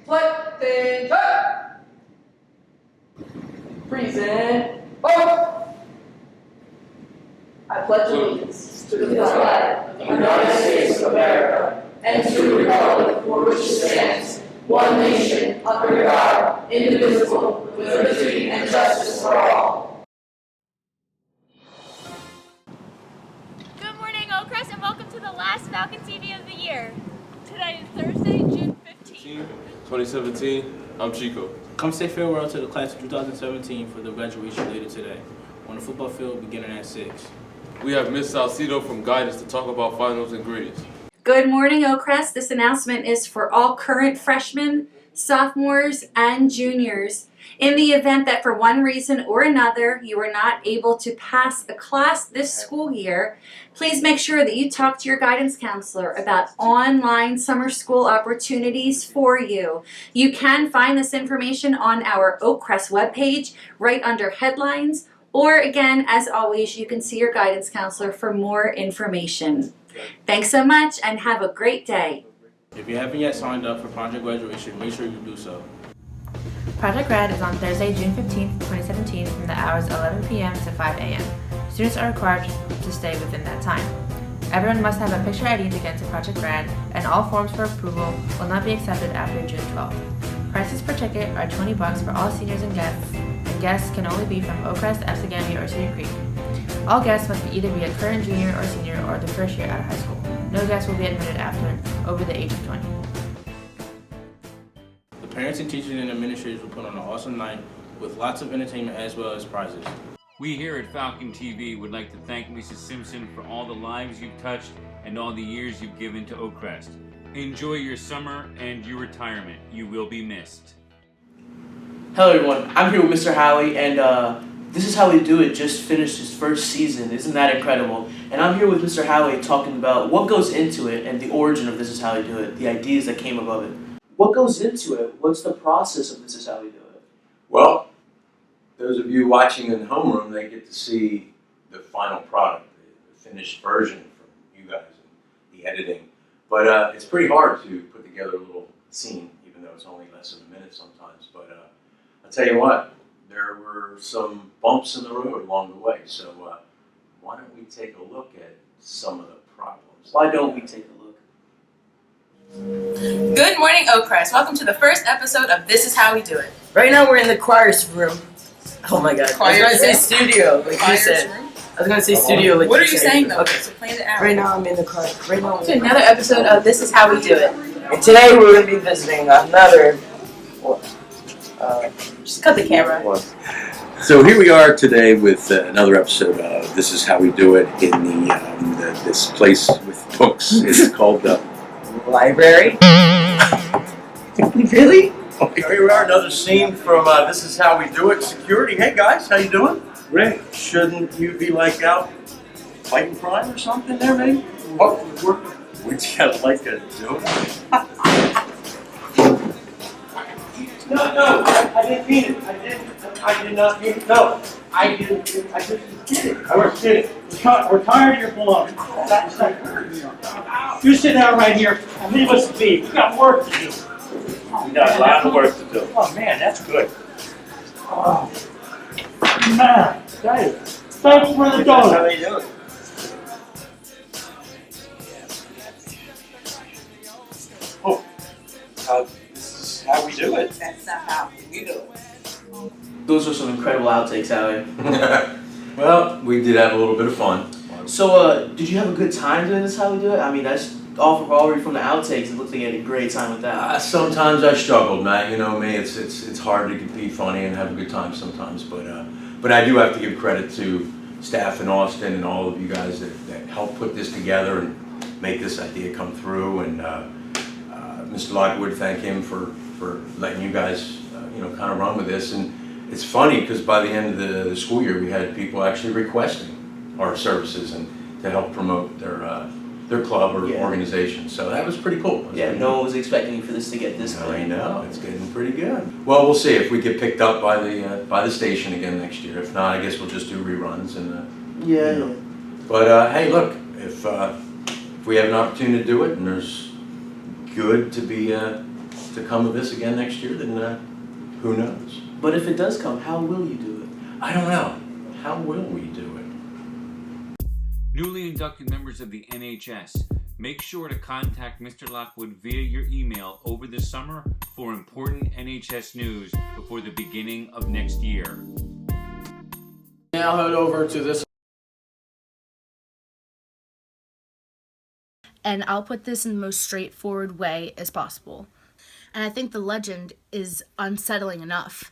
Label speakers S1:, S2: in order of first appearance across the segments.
S1: Attention! Present. Oh! I pledge allegiance to the flag of the United States of America and to the republic for which it stands, one nation, under God, indivisible, with liberty and justice for all.
S2: Good morning, Oakcrest, and welcome to the last Falcon TV of the year. Today is Thursday, June 15th.
S3: 2017, I'm Chico.
S4: Come say farewell to the class of 2017 for the graduation later today on the football field beginning at 6.
S3: We have Miss Salcido from Guidance to talk about finals and grades.
S5: Good morning, Oakcrest. This announcement is for all current freshmen, sophomores, and juniors. In the event that for one reason or another you are not able to pass a class this school year, please make sure that you talk to your guidance counselor about online summer school opportunities for you. You can find this information on our Oakcrest webpage right under headlines, or again, as always, you can see your guidance counselor for more information. Thanks so much and have a great day.
S4: If you haven't yet signed up for Project Graduation, make sure you do so.
S6: Project Grad is on Thursday, June 15th, 2017 from the hours 11 p.m. to 5 a.m. Students are required to stay within that time. Everyone must have a picture ID to get to Project Grad, and all forms for approval will not be accepted after June 12th. Prices per ticket are $20 for all seniors and guests can only be from Oakcrest, Absegami, or Cedar Creek. All guests must either be a current junior or senior or the first year out of high school. No guests will be admitted after over the age of 20.
S4: The parents and teachers and administrators will put on an awesome night with lots of entertainment as well as prizes.
S7: We here at Falcon TV would like to thank Mrs. Simpson for all the lives you've touched and all the years you've given to Oakcrest. Enjoy your summer and your retirement. You will be missed.
S8: Hello everyone, I'm here with Mr. Howie, and This Is How We Do It just finished its first season. Isn't that incredible? And I'm here with Mr. Howie talking about what goes into it and the origin of This Is How We Do It, the ideas that came above it. What goes into it? What's the process of This Is How We Do It?
S9: Well, those of you watching in the homeroom, they get to see the final product, the finished version from you guys and the editing. But it's pretty hard to put together a little scene, even though it's only less than a minute sometimes. But I'll tell you what, there were some bumps in the road along the way. So why don't we take a look at some of the problems?
S8: Why don't we take a look?
S10: Good morning, Oakcrest. Welcome to the first episode of This Is How We Do It.
S1: Right now we're in the choir's room. Oh my god. I was going to say studio, like you said. I was going to say studio, like
S10: What
S1: you
S10: are you
S1: said.
S10: saying though?
S1: Okay.
S10: So plan it out.
S1: Right now I'm in the choir. Right now.
S10: Welcome to another episode of This Is How We Do It.
S1: And today we're going to be visiting another.
S10: Just cut the camera.
S9: So here we are today with another episode of This Is How We Do It in this place with books. It's called the
S1: Library? Really?
S9: Okay, here we are, another scene from This Is How We Do It. Security, hey guys, how you doing? Great. Shouldn't you be like out fighting crime or something there, maybe? What? Would you like a joke? No, I didn't mean it. I did not mean it. No, I didn't. I just kidding. I was kidding.
S11: We're tired of your baloney. You sit down right here and leave us be. We got work to do.
S9: We got a lot of work to do.
S11: Oh man, that's good. Oh man, thanks for the donut.
S9: How you doing? This is how we do it.
S10: That's not how we do it.
S8: Those are some incredible outtakes, Howie.
S9: Well, we did have a little bit of fun.
S8: So, did you have a good time doing This Is How We Do It? I mean, that's already from the outtakes. It looks like you had a great time with that.
S9: Sometimes I struggled, Matt. You know me. It's hard to be funny and have a good time sometimes. But I do have to give credit to staff in Austin and all of you guys that helped put this together and make this idea come through. And Mr. Lockwood, thank him for letting you guys kind of run with this. And it's funny because by the end of the school year, we had people actually requesting our services and to help promote their club or organization. So that was pretty cool.
S8: No one was expecting for this to get this good.
S9: I know, it's getting pretty good. Well, we'll see if we get picked up by the station again next year. If not, I guess we'll just do reruns and But hey, look, if we have an opportunity to do it and there's good to be to come of this again next year, then who knows?
S8: But if it does come, how will you do it?
S9: I don't know. How will we do it?
S7: Newly inducted members of the NHS, make sure to contact Mr. Lockwood via your email over the summer for important NHS news before the beginning of next year.
S4: Now head over to this.
S12: And I'll put this in the most straightforward way as possible. And I think the legend is unsettling enough.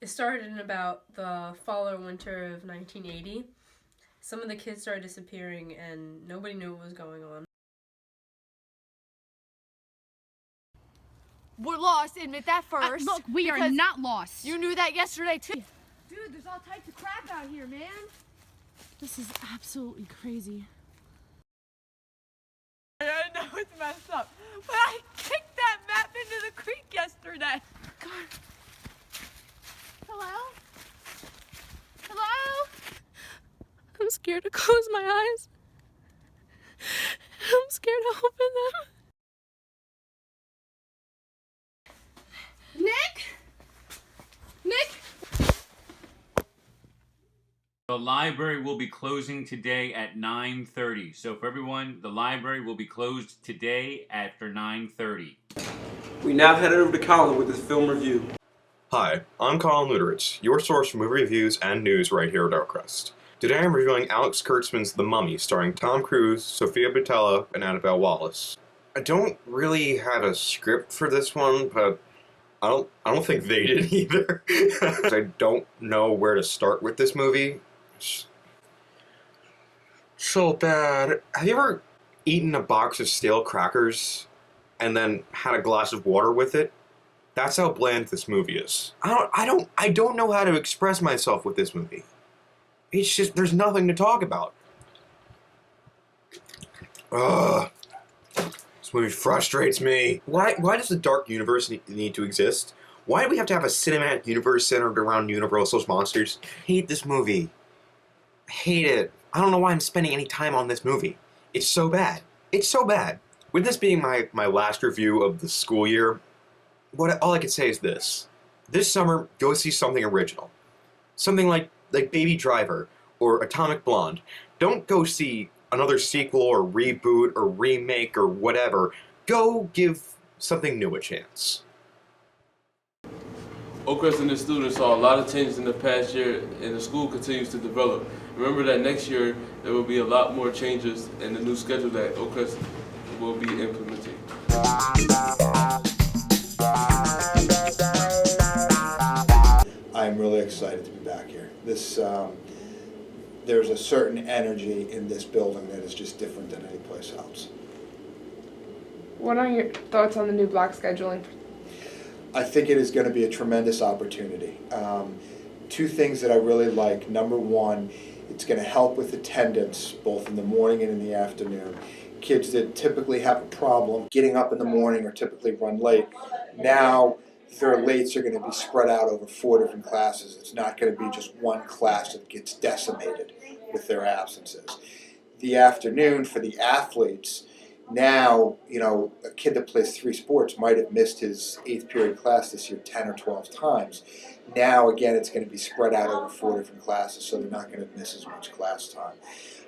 S13: It started in about the fall or winter of 1980. Some of the kids started disappearing and nobody knew what was going on.
S14: We're lost, admit that first.
S15: Look, we are not lost.
S14: You knew that yesterday too. Dude, there's all types of crap out here, man.
S15: This is absolutely crazy.
S14: I know it's messed up, but I kicked that map into the creek yesterday. God. Hello? Hello?
S15: I'm scared to close my eyes. I'm scared to open them.
S14: Nick? Nick?
S7: The library will be closing today at 9:30. So for everyone, the library will be closed today after 9:30.
S16: We now headed over to Colin with his film review.
S17: Hi, I'm Colin Luderitz, your source for movie reviews and news right here at Oakcrest. Today I'm reviewing Alex Kurtzman's The Mummy, starring Tom Cruise, Sophia Boutella, and Annabelle Wallis. I don't really have a script for this one, but I don't think they did either. I don't know where to start with this movie. It's so bad. Have you ever eaten a box of stale crackers and then had a glass of water with it? That's how bland this movie is. I don't know how to express myself with this movie. It's just, there's nothing to talk about. Ugh. This movie frustrates me. Why does the dark universe need to exist? Why do we have to have a cinematic universe centered around Universal's monsters? I hate this movie. I hate it. I don't know why I'm spending any time on this movie. It's so bad. It's so bad. With this being my last review of the school year, all I can say is this. This summer, go see something original. Something like Baby Driver or Atomic Blonde. Don't go see another sequel or reboot or remake or whatever. Go give something new a chance.
S3: Oakcrest and the students saw a lot of changes in the past year, and the school continues to develop. Remember that next year there will be a lot more changes in the new schedule that Oakcrest will be implementing.
S18: I'm really excited to be back here. There's a certain energy in this building that is just different than any place else.
S19: What are your thoughts on the new block scheduling?
S18: I think it is going to be a tremendous opportunity. Two things that I really like. Number one, it's going to help with attendance both in the morning and in the afternoon. Kids that typically have a problem getting up in the morning or typically run late, now their lates are going to be spread out over 4 different classes. It's not going to be just one class that gets decimated with their absences. The afternoon for the athletes, now, a kid that plays 3 sports might have missed his 8th period class this year 10 or 12 times. Now, again, it's going to be spread out over 4 different classes, so they're not going to miss as much class time.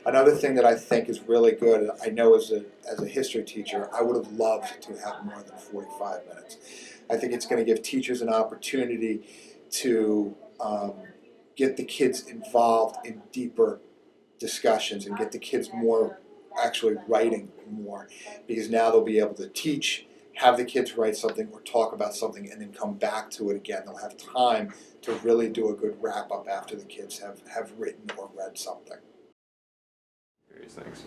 S18: Another thing that I think is really good, I know as a history teacher, I would have loved to have more than 45 minutes. I think it's going to give teachers an opportunity to get the kids involved in deeper discussions and get the kids more actually writing more, because now they'll be able to teach, have the kids write something or talk about something and then come back to it again. They'll have time to really do a good wrap up after the kids have written or read something.
S17: Thanks.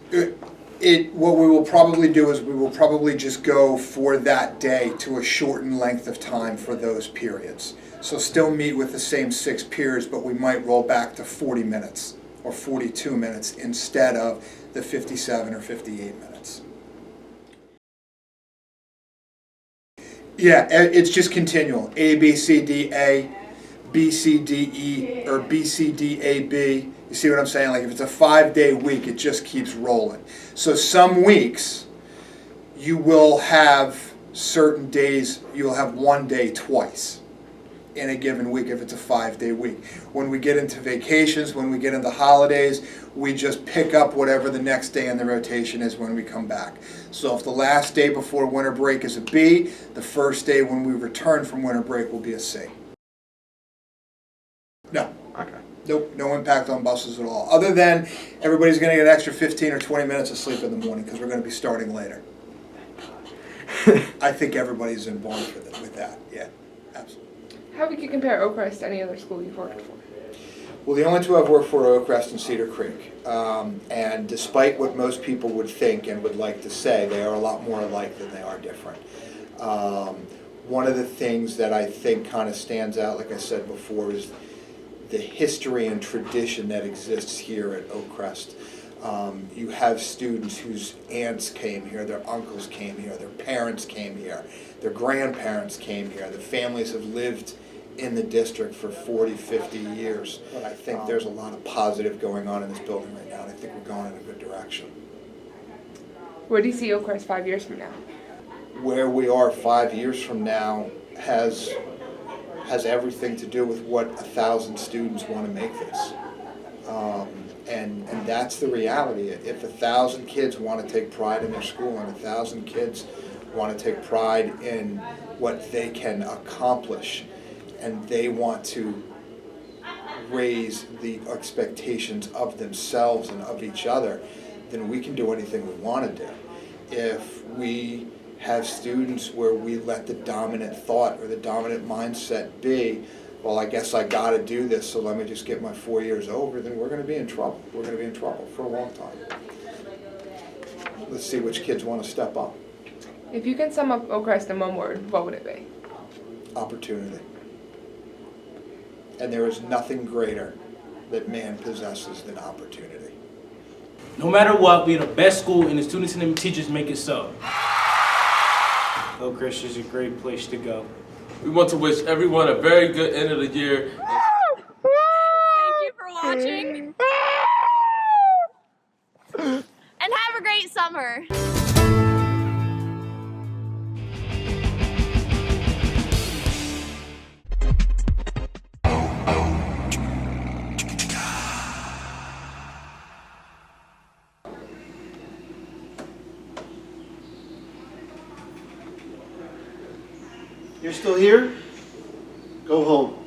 S18: What we will probably do is we will probably just go for that day to a shortened length of time for those periods. So still meet with the same 6 periods, but we might roll back to 40 minutes or 42 minutes instead of the 57 or 58 minutes. Yeah, it's just continual. A, B, C, D, A, B, C, D, E, or B, C, D, A, B. You see what I'm saying? Like if it's a 5-day week, it just keeps rolling. So some weeks you will have certain days, you'll have one day twice in a given week if it's a 5-day week. When we get into vacations, when we get into holidays, we just pick up whatever the next day in the rotation is when we come back. So if the last day before winter break is a B, the first day when we return from winter break will be a C. No.
S16: Okay.
S18: Nope, no impact on buses at all. Other than everybody's going to get an extra 15 or 20 minutes of sleep in the morning because we're going to be starting later. I think everybody's in board with that. Yeah, absolutely.
S19: How would you compare Oakcrest to any other school you've worked for?
S18: Well, the only two I've worked for are Oakcrest and Cedar Creek. And despite what most people would think and would like to say, they are a lot more alike than they are different. One of the things that I think kind of stands out, like I said before, is the history and tradition that exists here at Oakcrest. You have students whose aunts came here, their uncles came here, their parents came here, their grandparents came here, the families have lived in the district for 40, 50 years. But I think there's a lot of positive going on in this building right now, and I think we're going in a good direction.
S19: Where do you see Oakcrest 5 years from now?
S18: Where we are 5 years from now has everything to do with what 1,000 students want to make this. And that's the reality. If 1,000 kids want to take pride in their school and 1,000 kids want to take pride in what they can accomplish, and they want to raise the expectations of themselves and of each other, then we can do anything we want to do. If we have students where we let the dominant thought or the dominant mindset be, well, I guess I got to do this, so let me just get my 4 years over, then we're going to be in trouble. We're going to be in trouble for a long time. Let's see which kids want to step up.
S19: If you can sum up Oakcrest in one word, what would it be?
S18: Opportunity. And there is nothing greater that man possesses than opportunity.
S4: No matter what, we're the best school, and the students and the teachers make it so. Oakcrest is a great place to go.
S3: We want to wish everyone a very good end of the year.
S2: Thank you for watching. And have a great summer.
S20: You're still here? Go home.